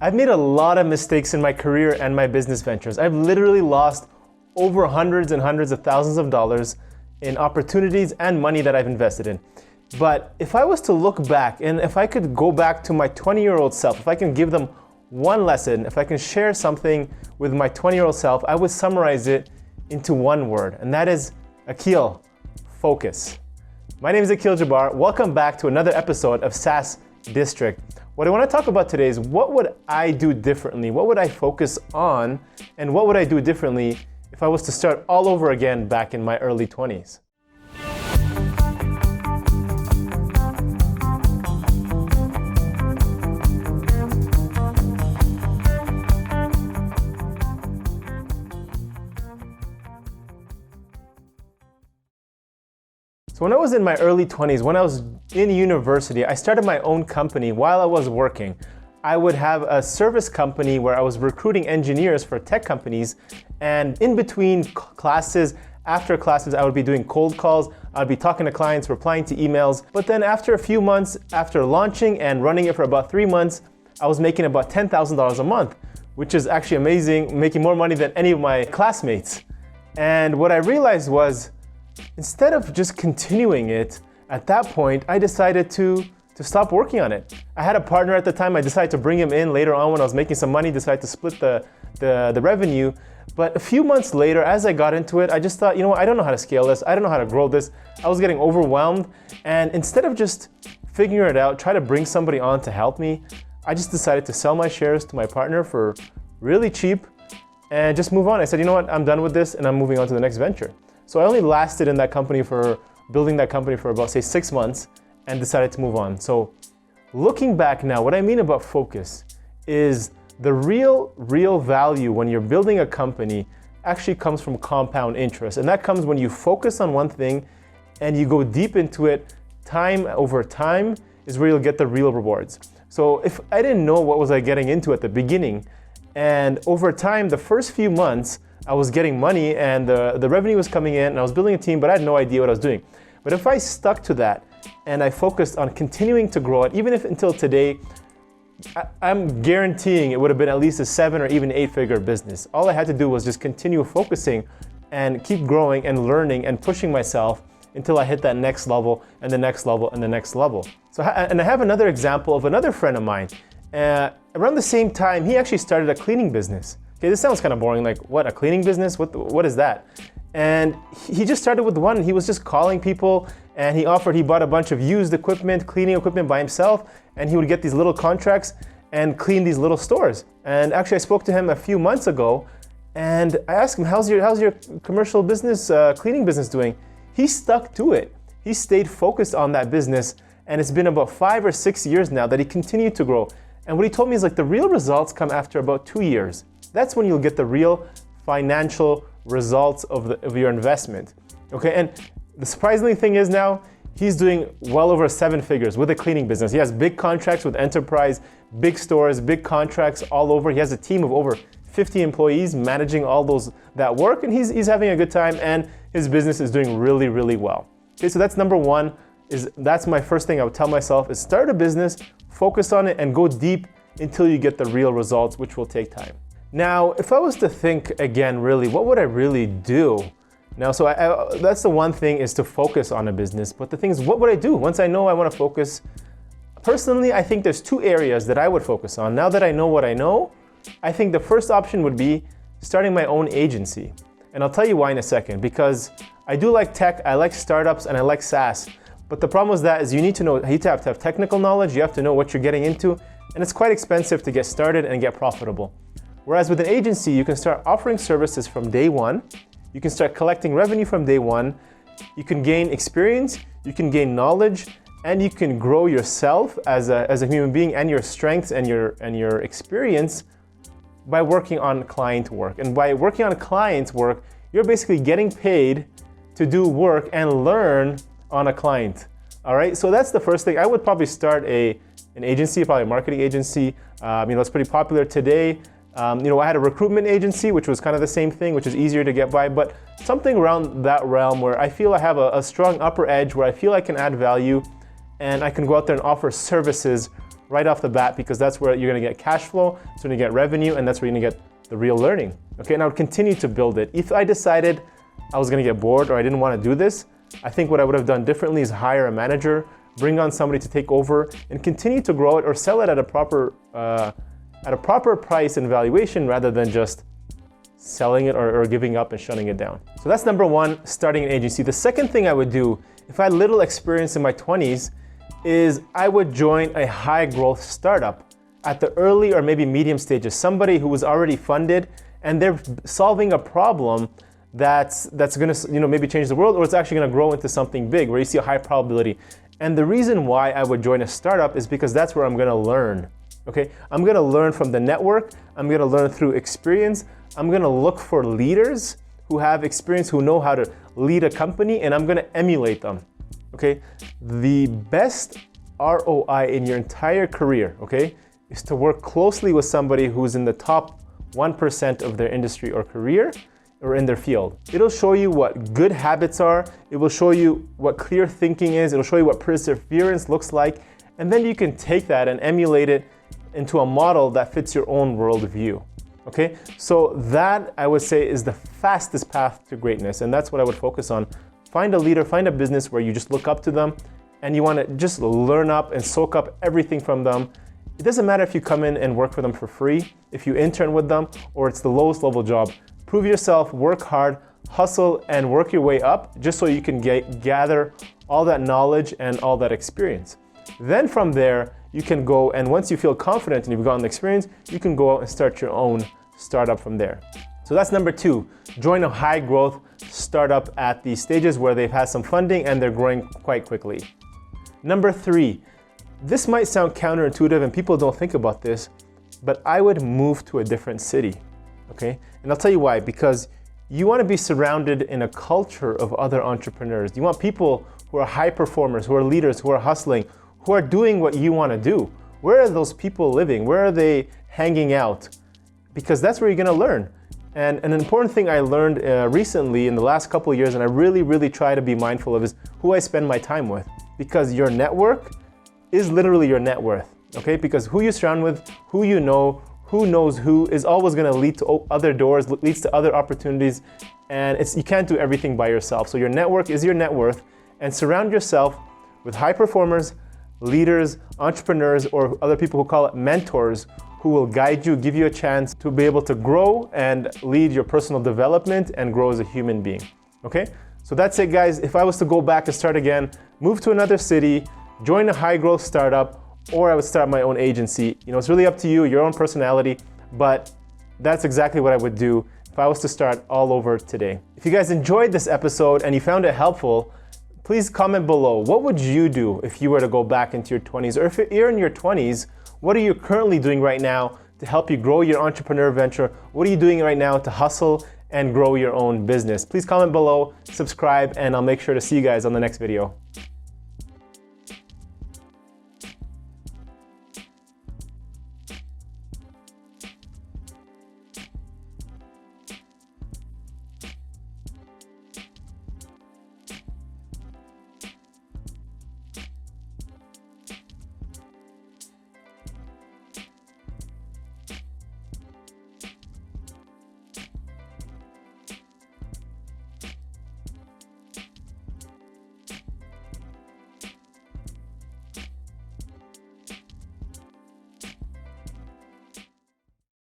I've made a lot of mistakes in my career and my business ventures. I've literally lost over hundreds and hundreds of thousands of dollars in opportunities and money that I've invested in. But if I was to look back, and if I could go back to my 20-year-old self, if I can give them one lesson, if I can share something with my 20-year-old self, I would summarize it into one word, and that is Akil, focus. My name is Akil Jabbar. Welcome back to another episode of SaaS District. What I want to talk about today is what would I do differently? What would I focus on? And what would I do differently if I was to start all over again back in my early 20s? So when I was in my early 20s, when I was in university, I started my own company while I was working. I would have a service company where I was recruiting engineers for tech companies, and in between classes, after classes, I would be doing cold calls, I'd be talking to clients, replying to emails. But then after a few months, after launching and running it for about 3 months, I was making about $10,000 a month, which is actually amazing, making more money than any of my classmates. And what I realized was, instead of just continuing it, at that point, I decided to stop working on it. I had a partner at the time. I decided to bring him in later on when I was making some money, decided to split the revenue. But a few months later, as I got into it, I just thought, you know what, I don't know how to scale this. I don't know how to grow this. I was getting overwhelmed. And instead of just figuring it out, try to bring somebody on to help me, I just decided to sell my shares to my partner for really cheap and just move on. I said, you know what, I'm done with this and I'm moving on to the next venture. So I only lasted in that company building that company for about, say, 6 months and decided to move on. So looking back now, what I mean about focus is the real value when you're building a company actually comes from compound interest. And that comes when you focus on one thing and you go deep into it, time over time is where you'll get the real rewards. So if I didn't know what was I getting into at the beginning, and over time, the first few months, I was getting money and the revenue was coming in and I was building a team, but I had no idea what I was doing. But if I stuck to that and I focused on continuing to grow it, even if until today, I'm guaranteeing it would have been at least a 7 or even 8-figure business. All I had to do was just continue focusing and keep growing and learning and pushing myself until I hit that next level and the next level and the next level. So, and I have another example of another friend of mine. Around the same time, he actually started a cleaning business. Okay, this sounds kind of boring, like what, a cleaning business? What is that? And he just started with one. He was just calling people and he bought a bunch of used equipment, cleaning equipment by himself, and he would get these little contracts and clean these little stores. And actually I spoke to him a few months ago and I asked him, how's your commercial business, cleaning business doing? He stuck to it. He stayed focused on that business, and it's been about 5 or 6 years now that he continued to grow. And what he told me is like the real results come after about 2 years. That's when you'll get the real financial results of your investment. Okay, and the surprising thing is now, he's doing well over 7 figures with a cleaning business. He has big contracts with enterprise, big stores, big contracts all over. He has a team of over 50 employees managing all that work, and he's having a good time, and his business is doing really, really well. Okay, so that's number one. That's my first thing I would tell myself is start a business, focus on it, and go deep until you get the real results, which will take time. Now, if I was to think again, really, what would I really do? Now, so that's the one thing, is to focus on a business. But the thing is, what would I do once I know I want to focus? Personally, I think there's 2 areas that I would focus on. Now that I know what I know, I think the first option would be starting my own agency. And I'll tell you why in a second, because I do like tech, I like startups, and I like SaaS. But the problem with that is you need to have technical knowledge, you have to know what you're getting into, and it's quite expensive to get started and get profitable. Whereas with an agency, you can start offering services from day one, you can start collecting revenue from day one, you can gain experience, you can gain knowledge, and you can grow yourself as a human being and your strengths and your experience by working on client work. And by working on client work, you're basically getting paid to do work and learn on a client. All right, so that's the first thing. I would probably start an agency, probably a marketing agency. It's pretty popular today. I had a recruitment agency, which was kind of the same thing, which is easier to get by, but something around that realm where I feel I have a strong upper edge, where I feel I can add value and I can go out there and offer services right off the bat, because that's where you're gonna get cash flow, that's when you get revenue, and that's where you're gonna get the real learning. Okay, and I would continue to build it. If I decided I was gonna get bored or I didn't wanna do this, I think what I would have done differently is hire a manager, bring on somebody to take over, and continue to grow it or sell it at a proper price and valuation rather than just selling it or giving up and shutting it down. So that's number one, starting an agency. The second thing I would do, if I had little experience in my 20s, is I would join a high growth startup at the early or maybe medium stages, somebody who was already funded and they're solving a problem that's gonna, maybe change the world, or it's actually gonna grow into something big where you see a high probability. And the reason why I would join a startup is because that's where I'm gonna learn. Okay, I'm gonna learn from the network, I'm gonna learn through experience, I'm gonna look for leaders who have experience, who know how to lead a company, and I'm gonna emulate them. Okay, the best ROI in your entire career, okay, is to work closely with somebody who's in the top 1% of their industry or career or in their field. It'll show you what good habits are, it will show you what clear thinking is, it'll show you what perseverance looks like, and then you can take that and emulate it into a model that fits your own worldview. Okay, so that I would say is the fastest path to greatness, and that's what I would focus on. Find a leader, find a business where you just look up to them and you want to just learn up and soak up everything from them. It doesn't matter if you come in and work for them for free, if you intern with them, or it's the lowest level job. Prove yourself, work hard, hustle, and work your way up just so you can gather all that knowledge and all that experience. Then from there, you can go, and once you feel confident and you've gotten the experience, you can go out and start your own startup from there. So that's number two, join a high growth startup at the stages where they've had some funding and they're growing quite quickly. Number three, this might sound counterintuitive and people don't think about this, but I would move to a different city, okay? And I'll tell you why, because you want to be surrounded in a culture of other entrepreneurs. You want people who are high performers, who are leaders, who are hustling, who are doing what you want to do. Where are those people living? Where are they hanging out? Because that's where you're going to learn. And an important thing I learned recently in the last couple of years, and I really try to be mindful of, is who I spend my time with. Because your network is literally your net worth, okay? Because who you surround with, who you know, who knows who, is always gonna lead to other doors, leads to other opportunities, and you can't do everything by yourself. So your network is your net worth, and surround yourself with high performers, leaders, entrepreneurs, or other people who call it mentors, who will guide you, give you a chance to be able to grow and lead your personal development and grow as a human being, okay? So that's it, guys. If I was to go back and start again, move to another city, join a high growth startup, or I would start my own agency. It's really up to you, your own personality, but that's exactly what I would do if I was to start all over today. If you guys enjoyed this episode and you found it helpful, please comment below. What would you do if you were to go back into your 20s? Or if you're in your 20s, what are you currently doing right now to help you grow your entrepreneur venture? What are you doing right now to hustle and grow your own business? Please comment below, subscribe, and I'll make sure to see you guys on the next video.